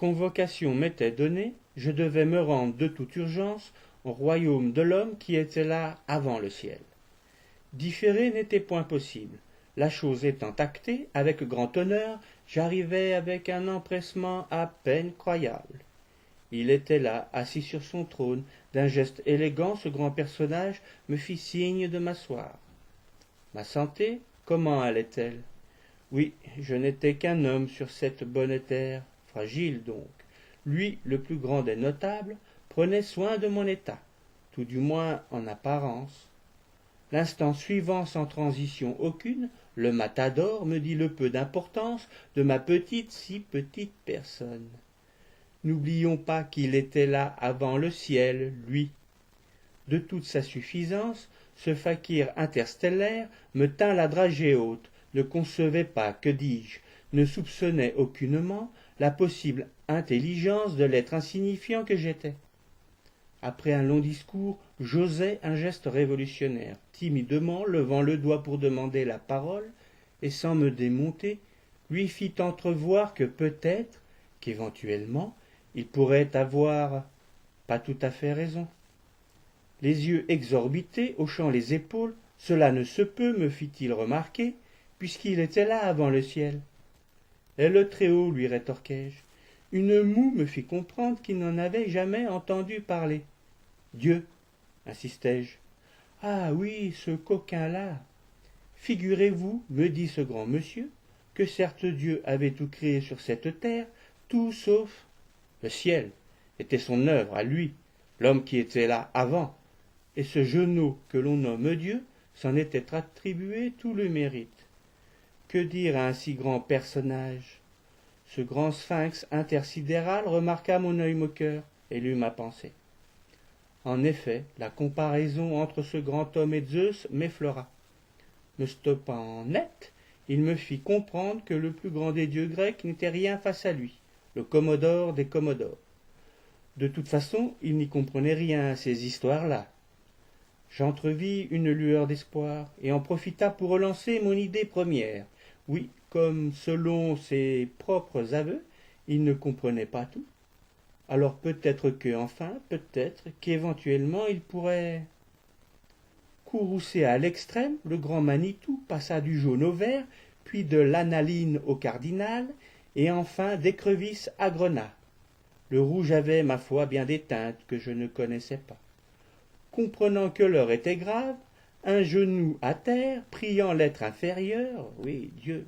convocation m'était donnée, je devais me rendre de toute urgence au royaume de l'homme qui était là avant le ciel. Différer n'était point possible. La chose étant actée, avec grand honneur, j'arrivai avec un empressement à peine croyable. Il était là, assis sur son trône. D'un geste élégant, ce grand personnage me fit signe de m'asseoir. Ma santé, comment allait-elle? Oui, je n'étais qu'un homme sur cette bonne terre, fragile donc. Lui, le plus grand des notables, prenait soin de mon état, tout du moins en apparence. L'instant suivant, sans transition aucune, le matador me dit le peu d'importance de ma petite, si petite personne. N'oublions pas qu'il était là avant le ciel, lui. De toute sa suffisance, ce fakir interstellaire me tint la dragée haute, ne concevait pas, que dis-je, ne soupçonnait aucunement la possible intelligence de l'être insignifiant que j'étais. Après un long discours, j'osai un geste révolutionnaire, timidement levant le doigt pour demander la parole, et sans me démonter, lui fit entrevoir que peut-être, qu'éventuellement, il pourrait avoir pas tout à fait raison. Les yeux exorbités, hochant les épaules, cela ne se peut, me fit-il remarquer, puisqu'il était là avant le ciel. Et le Très-Haut, lui rétorquai-je. Une moue me fit comprendre qu'il n'en avait jamais entendu parler. Dieu, insistai-je. Ah oui, ce coquin-là. Figurez-vous, me dit ce grand monsieur, que certes Dieu avait tout créé sur cette terre, tout sauf le ciel, était son œuvre à lui, l'homme qui était là avant, et ce genou que l'on nomme Dieu s'en était attribué tout le mérite. Que dire à un si grand personnage? Ce grand sphinx intersidéral remarqua mon œil moqueur et lut ma pensée. En effet, la comparaison entre ce grand homme et Zeus m'effleura. Me stoppant net, il me fit comprendre que le plus grand des dieux grecs n'était rien face à lui, le commodore des commodores. De toute façon, il n'y comprenait rien à ces histoires-là. J'entrevis une lueur d'espoir et en profita pour relancer mon idée première. Oui, comme, selon ses propres aveux, il ne comprenait pas tout. Alors peut-être que, enfin, peut-être qu'éventuellement il pourrait... Courroucé à l'extrême, le grand Manitou passa du jaune au vert, puis de l'analine au cardinal, et enfin d'écrevisse à grenat. Le rouge avait, ma foi, bien des teintes que je ne connaissais pas. Comprenant que l'heure était grave, un genou à terre, priant l'être inférieur, oui, Dieu.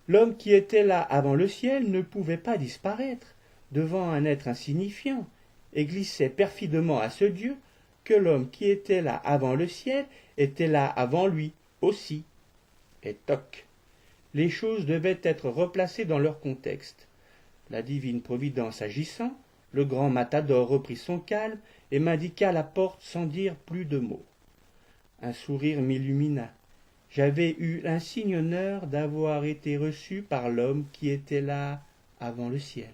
L'homme qui était là avant le ciel ne pouvait pas disparaître devant un être insignifiant, et glissait perfidement à ce Dieu que l'homme qui était là avant le ciel était là avant lui aussi. Et toc, les choses devaient être replacées dans leur contexte. La divine providence agissant, le grand matador reprit son calme et m'indiqua la porte sans dire plus de mots. Un sourire m'illumina. J'avais eu l'insigne honneur d'avoir été reçu par l'homme qui était là avant le ciel.